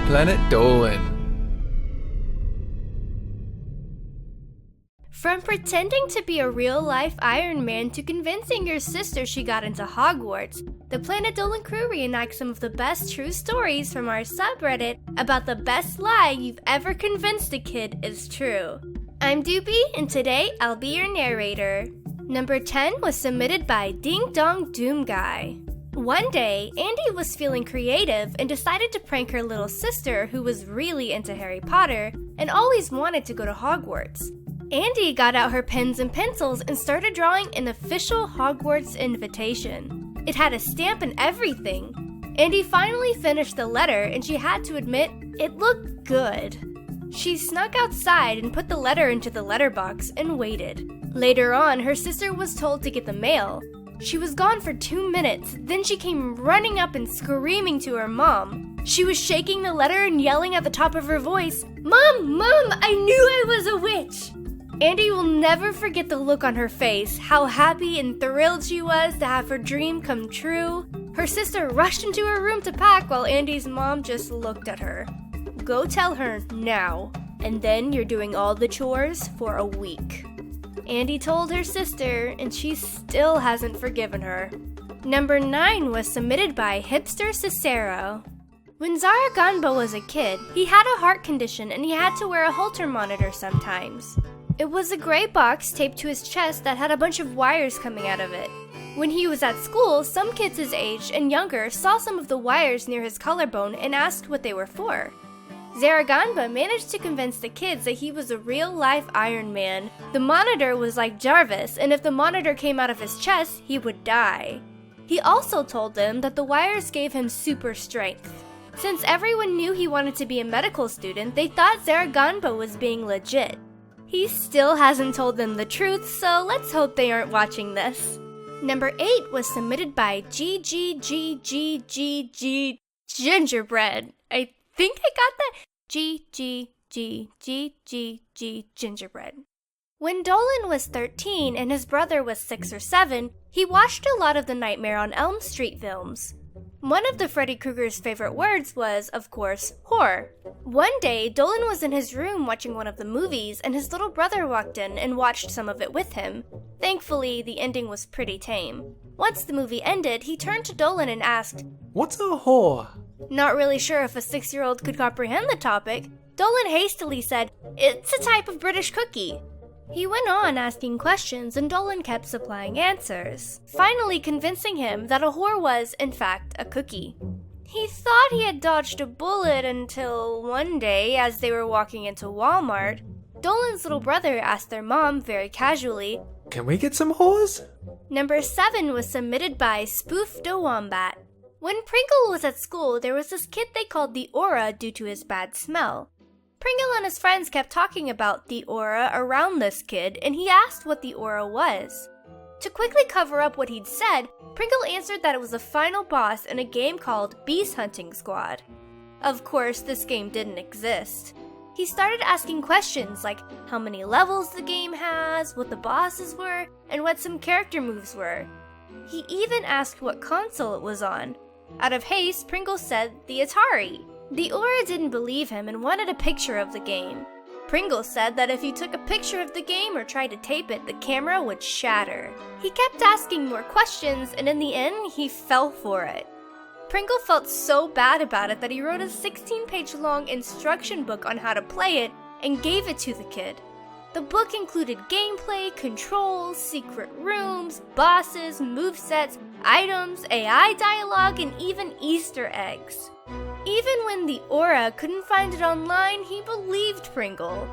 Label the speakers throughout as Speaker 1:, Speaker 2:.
Speaker 1: Planet Dolan.
Speaker 2: From pretending to be a real-life Iron Man to convincing your sister she got into Hogwarts, the Planet Dolan crew reenacts some of the best true stories from our subreddit about the best lie you've ever convinced a kid is true. I'm Doopy, and today I'll be your narrator. Number 10 was submitted by DingDongDoomguy. One day, Andy was feeling creative and decided to prank her little sister who was really into Harry Potter and always wanted to go to Hogwarts. Andy got out her pens and pencils and started drawing an official Hogwarts invitation. It had a stamp and everything. Andy finally finished the letter and she had to admit it looked good. She snuck outside and put the letter into the letterbox and waited. Later on, her sister was told to get the mail. She was gone for 2 minutes, then she came running up and screaming to her mom. She was shaking the letter and yelling at the top of her voice, "Mom, I knew I was a witch!" Andy will never forget the look on her face, how happy and thrilled she was to have her dream come true. Her sister rushed into her room to pack while Andy's mom just looked at her. Go tell her now, and then you're doing all the chores for a week. Andy told her sister, and she still hasn't forgiven her. Number 9 was submitted by HipsterCicero. When Zaraganba was a kid, he had a heart condition and he had to wear a Holter monitor sometimes. It was a gray box taped to his chest that had a bunch of wires coming out of it. When he was at school, some kids his age and younger saw some of the wires near his collarbone and asked what they were for. Zaraganba managed to convince the kids that he was a real-life Iron Man. The monitor was like Jarvis, and if the monitor came out of his chest, he would die. He also told them that the wires gave him super strength. Since everyone knew he wanted to be a medical student, they thought Zaraganba was being legit. He still hasn't told them the truth, so let's hope they aren't watching this. Number 8 was submitted by GGGGGGGingerbread. I think I got that. GGGGGGingerbread. When Dolan was 13 and his brother was 6 or 7, he watched a lot of the Nightmare on Elm Street films. One of the Freddy Krueger's favorite words was, of course, horror. One day, Dolan was in his room watching one of the movies, and his little brother walked in and watched some of it with him. Thankfully, the ending was pretty tame. Once the movie ended, he turned to Dolan and asked,
Speaker 1: "What's a whore?"
Speaker 2: Not really sure if a 6-year-old could comprehend the topic, Dolan hastily said, "It's a type of British cookie." He went on asking questions and Dolan kept supplying answers, finally convincing him that a whore was, in fact, a cookie. He thought he had dodged a bullet until one day, as they were walking into Walmart, Dolan's little brother asked their mom very casually,
Speaker 1: "Can we get some whores?"
Speaker 2: Number 7 was submitted by SpoofDaWombat. When Pringle was at school, there was this kid they called the Aura due to his bad smell. Pringle and his friends kept talking about the aura around this kid, and he asked what the aura was. To quickly cover up what he'd said, Pringle answered that it was the final boss in a game called Beast Hunting Squad. Of course, this game didn't exist. He started asking questions like how many levels the game has, what the bosses were, and what some character moves were. He even asked what console it was on. Out of haste, Pringle said the Atari. The Aura didn't believe him and wanted a picture of the game. Pringle said that if he took a picture of the game or tried to tape it, the camera would shatter. He kept asking more questions, and in the end, he fell for it. Pringle felt so bad about it that he wrote a 16-page long instruction book on how to play it and gave it to the kid. The book included gameplay, controls, secret rooms, bosses, movesets, items, AI dialogue, and even Easter eggs. Even when the Aura couldn't find it online, he believed Pringle.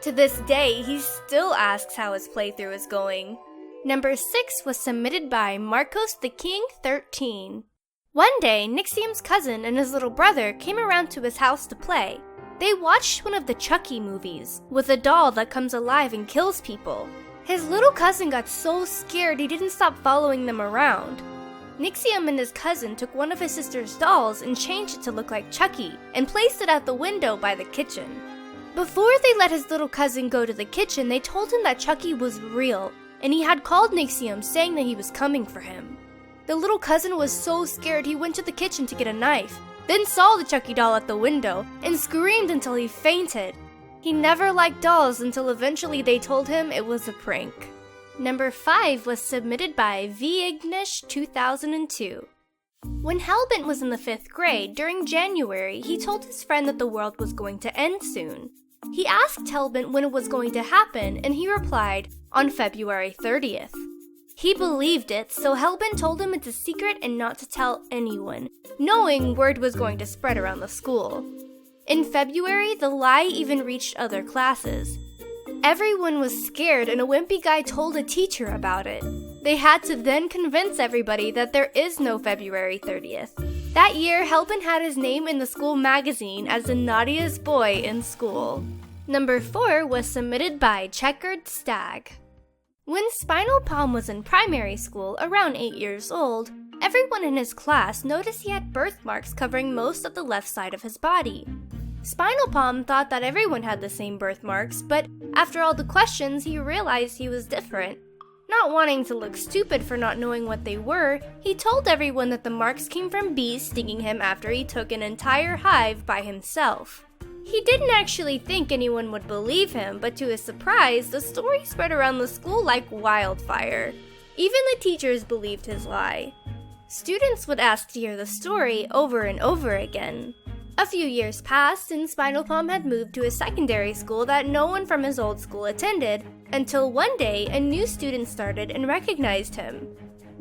Speaker 2: To this day, he still asks how his playthrough is going. Number 6 was submitted by Marcos the King 13. One day, Nixium's cousin and his little brother came around to his house to play. They watched one of the Chucky movies, with a doll that comes alive and kills people. His little cousin got so scared he didn't stop following them around. Nixium and his cousin took one of his sister's dolls and changed it to look like Chucky, and placed it out the window by the kitchen. Before they let his little cousin go to the kitchen, they told him that Chucky was real, and he had called Nixium saying that he was coming for him. The little cousin was so scared he went to the kitchen to get a knife. then saw the Chucky doll at the window and screamed until he fainted. He never liked dolls until eventually they told him it was a prank. Number 5 was submitted by re-enacts 2002. When Hellbent was in the 5th grade, during January, he told his friend that the world was going to end soon. He asked Hellbent when it was going to happen, and he replied, on February 30th. He believed it, so Hellbent told him it's a secret and not to tell anyone, knowing word was going to spread around the school. In February, the lie even reached other classes. Everyone was scared, and a wimpy guy told a teacher about it. They had to then convince everybody that there is no February 30th. That year, Hellbent had his name in the school magazine as the naughtiest boy in school. Number 4 was submitted by Checkerdstag. When Spinal Palm was in primary school, around 8 years old, everyone in his class noticed he had birthmarks covering most of the left side of his body. Spinal Palm thought that everyone had the same birthmarks, but after all the questions, he realized he was different. Not wanting to look stupid for not knowing what they were, he told everyone that the marks came from bees stinging him after he took an entire hive by himself. He didn't actually think anyone would believe him, but to his surprise, the story spread around the school like wildfire. Even the teachers believed his lie. Students would ask to hear the story over and over again. A few years passed, and Spinal Palm had moved to a secondary school that no one from his old school attended, until one day a new student started and recognized him.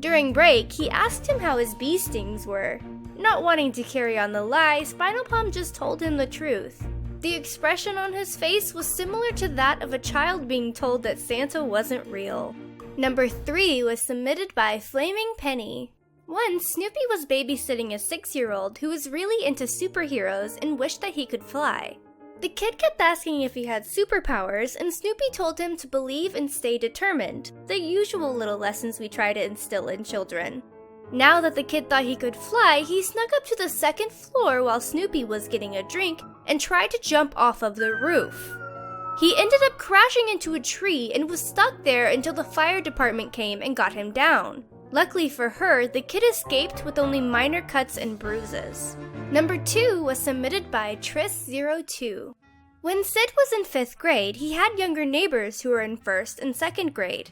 Speaker 2: During break, he asked him how his bee stings were. Not wanting to carry on the lie, Spinal Palm just told him the truth. The expression on his face was similar to that of a child being told that Santa wasn't real. Number 3 was submitted by flamingpenny. Once, Snoopy was babysitting a 6-year-old who was really into superheroes and wished that he could fly. The kid kept asking if he had superpowers, and Snoopy told him to believe and stay determined, the usual little lessons we try to instill in children. Now that the kid thought he could fly, he snuck up to the 2nd floor while Snoopy was getting a drink and tried to jump off of the roof. He ended up crashing into a tree and was stuck there until the fire department came and got him down. Luckily for her, the kid escaped with only minor cuts and bruises. Number 2 was submitted by Tris02. When Sid was in 5th grade, he had younger neighbors who were in 1st and 2nd grade.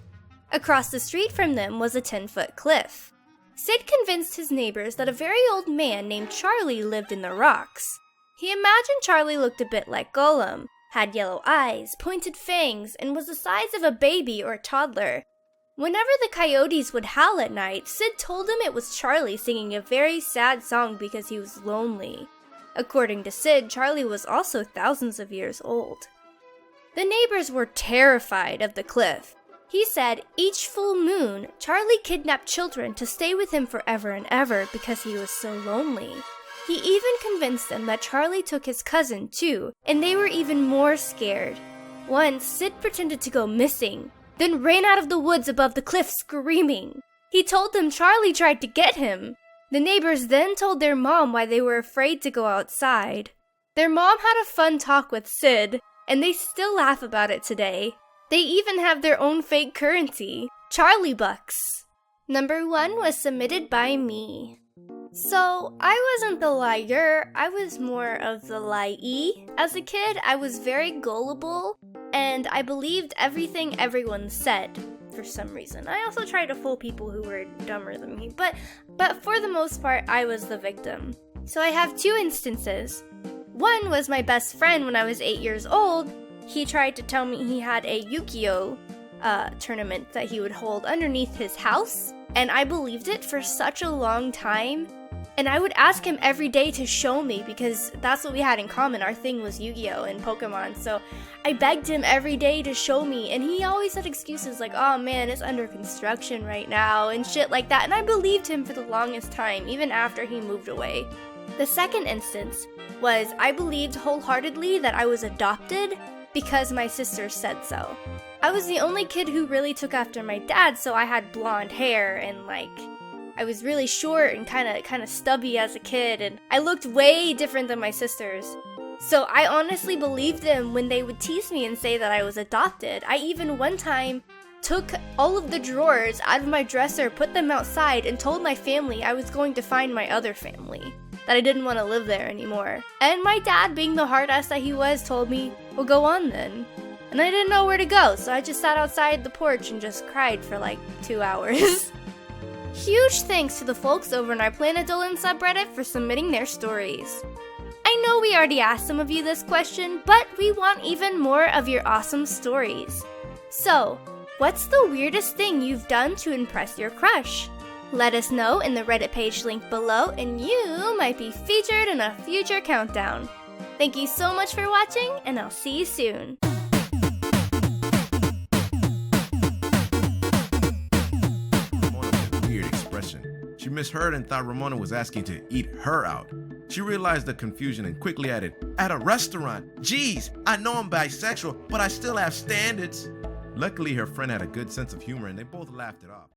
Speaker 2: Across the street from them was a 10-foot cliff. Sid convinced his neighbors that a very old man named Charlie lived in the rocks. He imagined Charlie looked a bit like Gollum, had yellow eyes, pointed fangs, and was the size of a baby or a toddler. Whenever the coyotes would howl at night, Sid told him it was Charlie singing a very sad song because he was lonely. According to Sid, Charlie was also thousands of years old. The neighbors were terrified of the cliff. He said each full moon, Charlie kidnapped children to stay with him forever and ever because he was so lonely. He even convinced them that Charlie took his cousin too, and they were even more scared. Once, Sid pretended to go missing, then ran out of the woods above the cliff screaming. He told them Charlie tried to get him. The neighbors then told their mom why they were afraid to go outside. Their mom had a fun talk with Sid, and they still laugh about it today. They even have their own fake currency, Charlie Bucks. Number 1 was submitted by me. So, I wasn't the liar, I was more of the liee. As a kid, I was very gullible, and I believed everything everyone said, for some reason. I also tried to fool people who were dumber than me, but for the most part, I was the victim. So I have 2 instances. One was my best friend when I was 8 years old. He tried to tell me he had a Yu-Gi-Oh! Tournament that he would hold underneath his house, and I believed it for such a long time. And I would ask him every day to show me because that's what we had in common. Our thing was Yu-Gi-Oh! And Pokemon. So I begged him every day to show me, and he always had excuses like, oh man, it's under construction right now and shit like that. And I believed him for the longest time, even after he moved away. The second instance was I believed wholeheartedly that I was adopted because my sister said so. I was the only kid who really took after my dad, so I had blonde hair and I was really short and kind of stubby as a kid, and I looked way different than my sisters. So I honestly believed them when they would tease me and say that I was adopted. I even one time took all of the drawers out of my dresser, put them outside, and told my family I was going to find my other family, that I didn't want to live there anymore. And my dad, being the hard ass that he was, told me, well, go on then. And I didn't know where to go, so I just sat outside the porch and just cried for like 2 hours. Huge thanks to the folks over in our Planet Dolan subreddit for submitting their stories. I know we already asked some of you this question, but we want even more of your awesome stories. So, what's the weirdest thing you've done to impress your crush? Let us know in the Reddit page linked below, and you might be featured in a future countdown. Thank you so much for watching, and I'll see you soon.
Speaker 3: Weird expression. She misheard and thought Ramona was asking to eat her out. She realized the confusion and quickly added, "At a restaurant? Geez, I know I'm bisexual, but I still have standards." Luckily, her friend had a good sense of humor and they both laughed it off.